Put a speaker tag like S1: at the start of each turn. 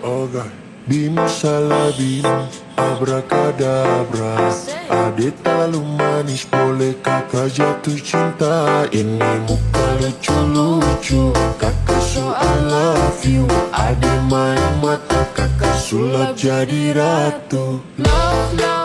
S1: Oh God, bim salah bim, abracadabra. Adik terlalu manis, boleh kakak jatuh cinta. Ini muka lucu-lucu, kakak so I love you. Adik main mata, kakak sulap jadi ratu.
S2: Love, love.